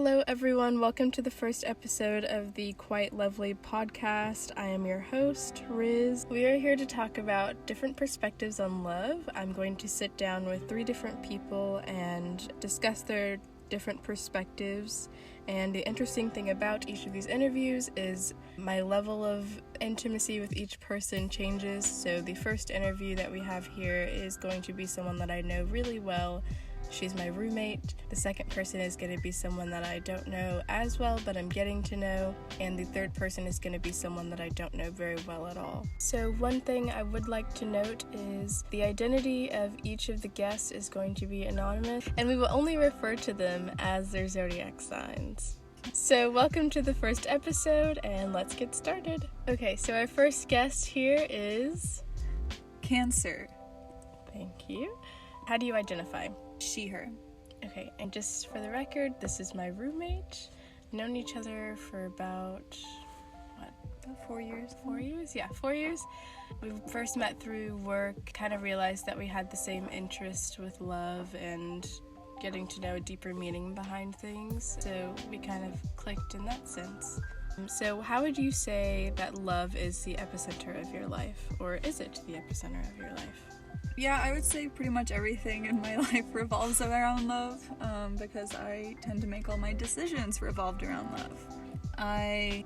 Hello everyone, welcome to the first episode of the Quite Lovely podcast. I am your host, Riz. We are here to talk about different perspectives on love. I'm going to sit down with 3 different people and discuss their different perspectives. And the interesting thing about each of these interviews is my level of intimacy with each person changes. So the first interview that we have here is going to be someone that I know really well. She's my roommate. The second person is going to be someone that I don't know as well, but I'm getting to know. And the third person is going to be someone that I don't know very well at all. So one thing I would like to note is the identity of each of the guests is going to be anonymous, and we will only refer to them as their zodiac signs. So welcome to the first episode, and let's get started. Okay, so our first guest here is Cancer. Thank you. How do you identify? She, her. Okay, and just for the record, this is my roommate. We've known each other for about 4 years? 4 years? Yeah, 4 years. We first met through work, kind of realized that we had the same interest with love and getting to know a deeper meaning behind things. So we kind of clicked in that sense. So how would you say that love is the epicenter of your life? Or is it the epicenter of your life? Yeah, I would say pretty much everything in my life revolves around love, because I tend to make all my decisions revolved around love. I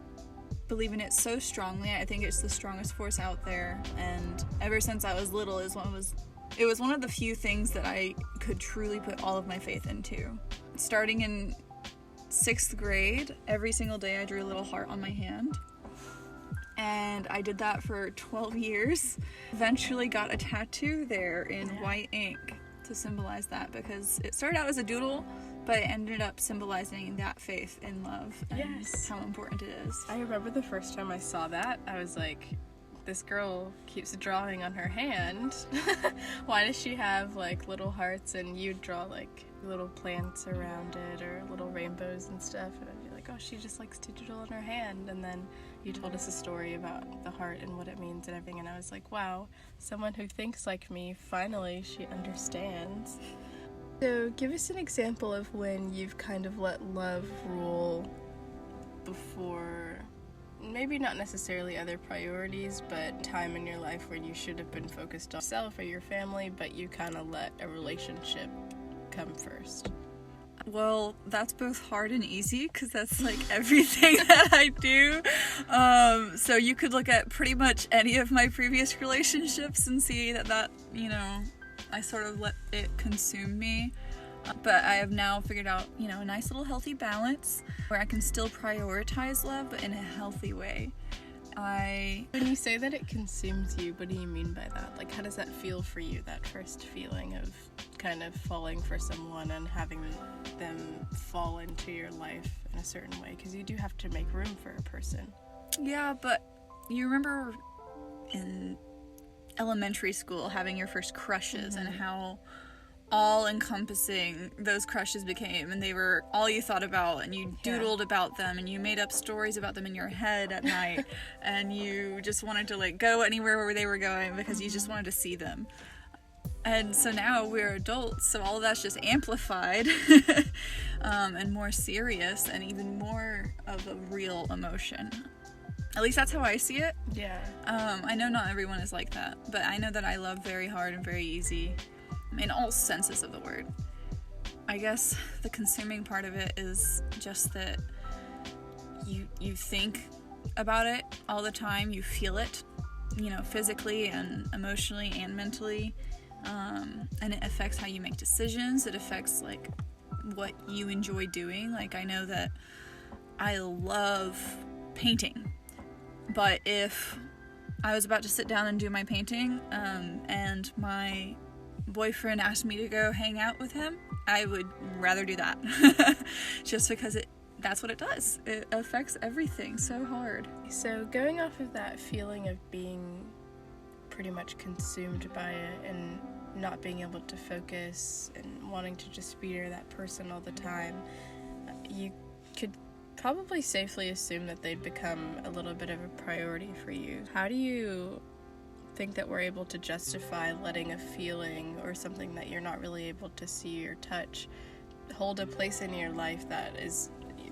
believe in it so strongly. I think it's the strongest force out there, and ever since I was little, it was one of the few things that I could truly put all of my faith into. Starting in 6th grade, every single day I drew a little heart on my hand. And I did that for 12 years. Eventually got a tattoo there in white ink to symbolize that, because it started out as a doodle, but it ended up symbolizing that faith in love and how important it is. I remember the first time I saw that, I was like, this girl keeps drawing on her hand. Why does she have like little hearts and you draw like little plants around it or little rainbows and stuff? And I'd be like, oh, she just likes to doodle on her hand. And then you told us a story about the heart and what it means and everything, and I was like, wow, someone who thinks like me, finally she understands. So give us an example of when you've kind of let love rule before, maybe not necessarily other priorities, but time in your life where you should have been focused on yourself or your family, but you kind of let a relationship come first. Well, that's both hard and easy, because that's like everything that I do. So you could look at pretty much any of my previous relationships and see that, I sort of let it consume me. But I have now figured out, a nice little healthy balance where I can still prioritize love, but in a healthy way. When you say that it consumes you, what do you mean by that? Like, how does that feel for you, that first feeling of kind of falling for someone and having them fall into your life in a certain way? Because you do have to make room for a person. Yeah, but you remember in elementary school having your first crushes and how all-encompassing those crushes became, and they were all you thought about, and you doodled about them, and you made up stories about them in your head at night, and you just wanted to like go anywhere where they were going because you just wanted to see them. And so now we're adults, so all of that's just amplified and more serious and even more of a real emotion. At least that's how I see it. Yeah. I know not everyone is like that, but I know that I love very hard and very easy in all senses of the word. I guess the consuming part of it is just that you think about it all the time, you feel it, physically and emotionally and mentally, and it affects how you make decisions. It affects like what you enjoy doing. Like, I know that I love painting, but if I was about to sit down and do my painting, and my boyfriend asked me to go hang out with him, I would rather do that. Just because that's what it does. It affects everything so hard. So going off of that feeling of being pretty much consumed by it and not being able to focus and wanting to just be near that person all the time, you could probably safely assume that they'd become a little bit of a priority for you. How do you think that we're able to justify letting a feeling or something that you're not really able to see or touch hold a place in your life that is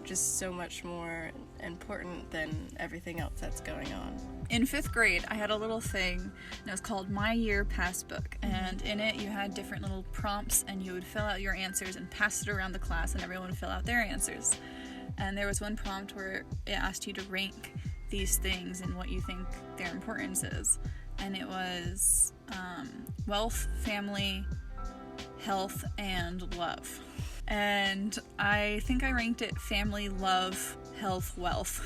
just so much more important than everything else that's going on. In 5th grade, I had a little thing, and it was called My Year Passbook, and in it you had different little prompts, and you would fill out your answers and pass it around the class, and everyone would fill out their answers. And there was one prompt where it asked you to rank these things and what you think their importance is. And it was wealth, family, health, and love. And I think I ranked it family, love, health, wealth.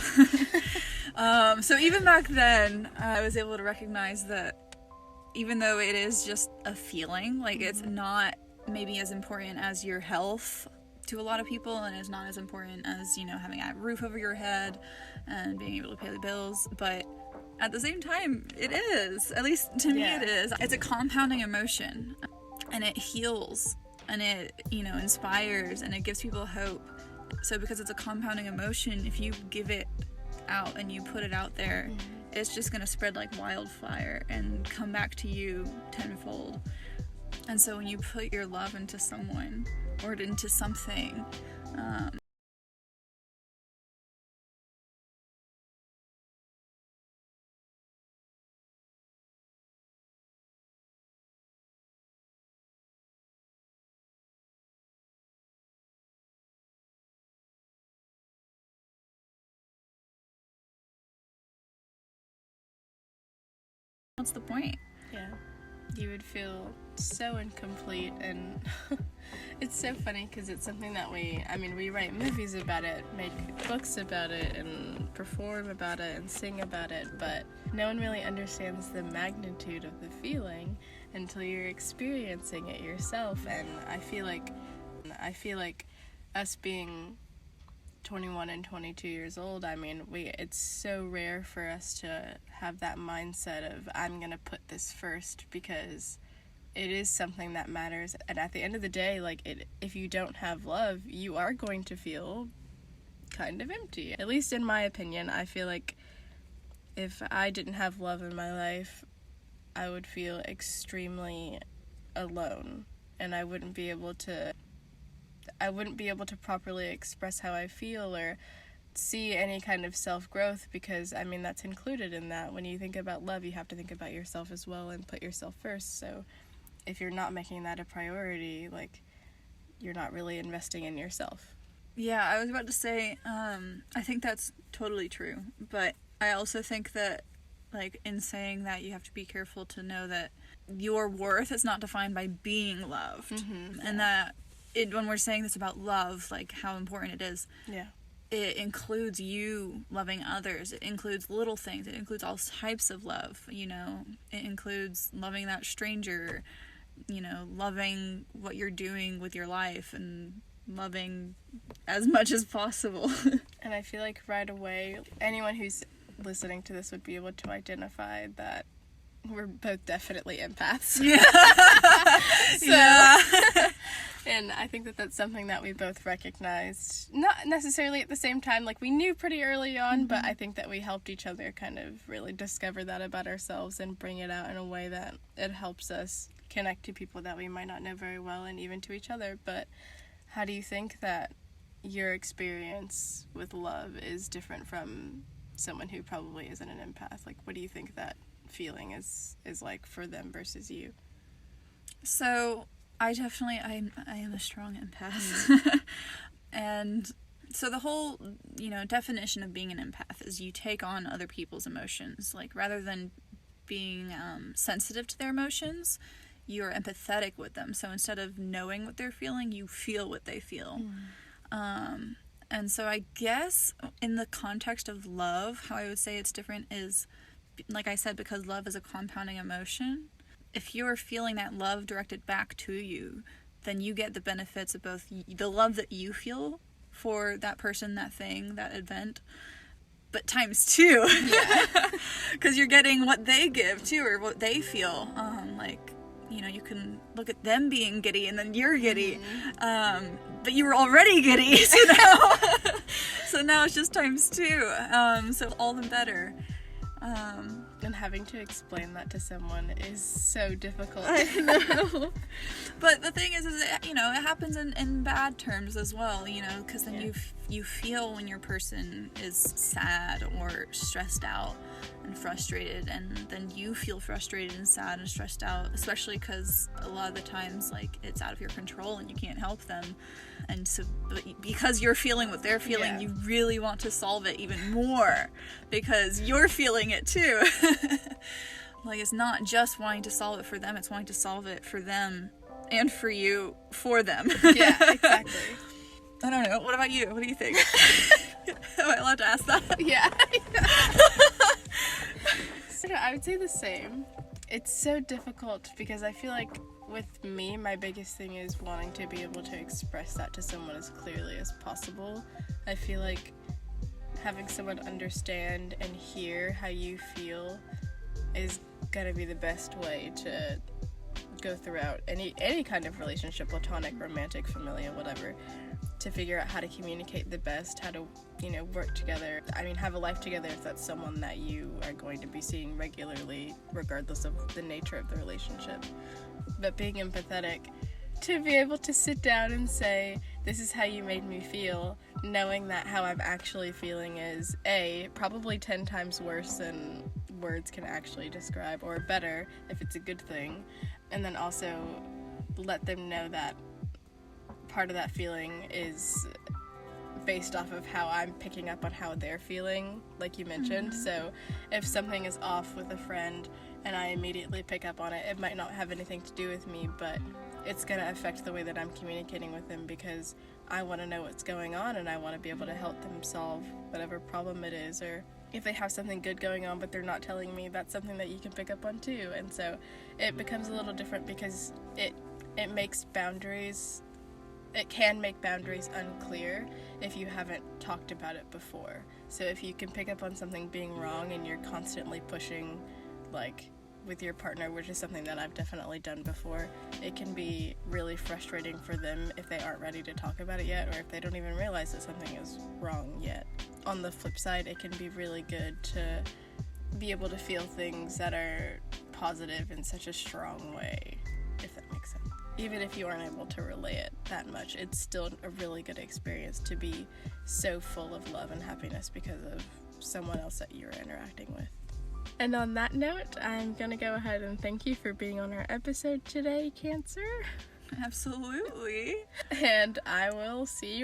So even back then, I was able to recognize that even though it is just a feeling, like it's not maybe as important as your health to a lot of people, and it's not as important as, you know, having a roof over your head and being able to pay the bills, but at the same time, it is. At least to me it is. It's a compounding emotion, and it heals, and it, you know, inspires, and it gives people hope. So because it's a compounding emotion, if you give it out and you put it out there, it's just going to spread like wildfire and come back to you tenfold. And so when you put your love into someone or into something, what's the point? Yeah. You would feel so incomplete, and it's so funny because it's something that we write movies about it, make books about it, and perform about it, and sing about it, but no one really understands the magnitude of the feeling until you're experiencing it yourself. And I feel like us being 21 and 22 years old, it's so rare for us to have that mindset of, I'm gonna put this first, because it is something that matters. And at the end of the day, if you don't have love, you are going to feel kind of empty. At least in my opinion, I feel like if I didn't have love in my life, I would feel extremely alone, and I wouldn't be able to properly express how I feel or see any kind of self-growth, because that's included in that. When you think about love, you have to think about yourself as well and put yourself first. So if you're not making that a priority, you're not really investing in yourself. Yeah, I was about to say, I think that's totally true, but I also think that, in saying that, you have to be careful to know that your worth is not defined by being loved, and that when we're saying this about love, how important it is, it includes you loving others. It includes little things. It includes all types of love, you know. It includes loving that stranger, you know, loving what you're doing with your life, and loving as much as possible. And I feel like right away, anyone who's listening to this would be able to identify that we're both definitely empaths. And I think that that's something that we both recognized, not necessarily at the same time, we knew pretty early on, but I think that we helped each other kind of really discover that about ourselves and bring it out in a way that it helps us connect to people that we might not know very well, and even to each other. But how do you think that your experience with love is different from someone who probably isn't an empath? What do you think that feeling is like for them versus you? So I am a strong empath. And so the whole, definition of being an empath is you take on other people's emotions. Rather than being sensitive to their emotions, you're empathetic with them. So instead of knowing what they're feeling, you feel what they feel. And so I guess in the context of love, how I would say it's different is, like I said, because love is a compounding emotion. If you're feeling that love directed back to you, then you get the benefits of both the love that you feel for that person, that thing, that event, but times two. Because you're getting what they give too, or what they feel. You can look at them being giddy and then you're giddy. But you were already giddy, so now it's just times two. So all the better. And having to explain that to someone is so difficult. But the thing is it happens in bad terms as well, because then you you feel when your person is sad or stressed out and frustrated, and then you feel frustrated and sad and stressed out, especially because a lot of the times, like, it's out of your control and you can't help them. And so because you're feeling what they're feeling, you really want to solve it even more because you're feeling it too. Like, it's not just wanting to solve it for them, it's wanting to solve it for them and for you, for them. Yeah, exactly. I don't know. What about you? What do you think? Am I allowed to ask that? Yeah. So I would say the same. It's so difficult because I feel like with me, my biggest thing is wanting to be able to express that to someone as clearly as possible. I feel like having someone understand and hear how you feel is gonna be the best way to go throughout any kind of relationship, platonic, romantic, familial, whatever, to figure out how to communicate the best, how to, work together. I mean, have a life together if that's someone that you are going to be seeing regularly, regardless of the nature of the relationship. But being empathetic, to be able to sit down and say, this is how you made me feel, knowing that how I'm actually feeling is, A, probably 10 times worse than words can actually describe, or better if it's a good thing, and then also let them know that part of that feeling is based off of how I'm picking up on how they're feeling, like you mentioned. So if something is off with a friend and I immediately pick up on it, it might not have anything to do with me, but it's going to affect the way that I'm communicating with them because I want to know what's going on and I want to be able to help them solve whatever problem it is. Or if they have something good going on but they're not telling me, that's something that you can pick up on too. And so it becomes a little different because it makes boundaries, it can make boundaries unclear if you haven't talked about it before. So if you can pick up on something being wrong and you're constantly pushing, like with your partner, which is something that I've definitely done before, it can be really frustrating for them if they aren't ready to talk about it yet, or if they don't even realize that something is wrong yet. On the flip side, it can be really good to be able to feel things that are positive in such a strong way, if that makes sense. Even if you aren't able to relay it that much, it's still a really good experience to be so full of love and happiness because of someone else that you're interacting with. And on that note, I'm going to go ahead and thank you for being on our episode today, Cancer. Absolutely. And I will see you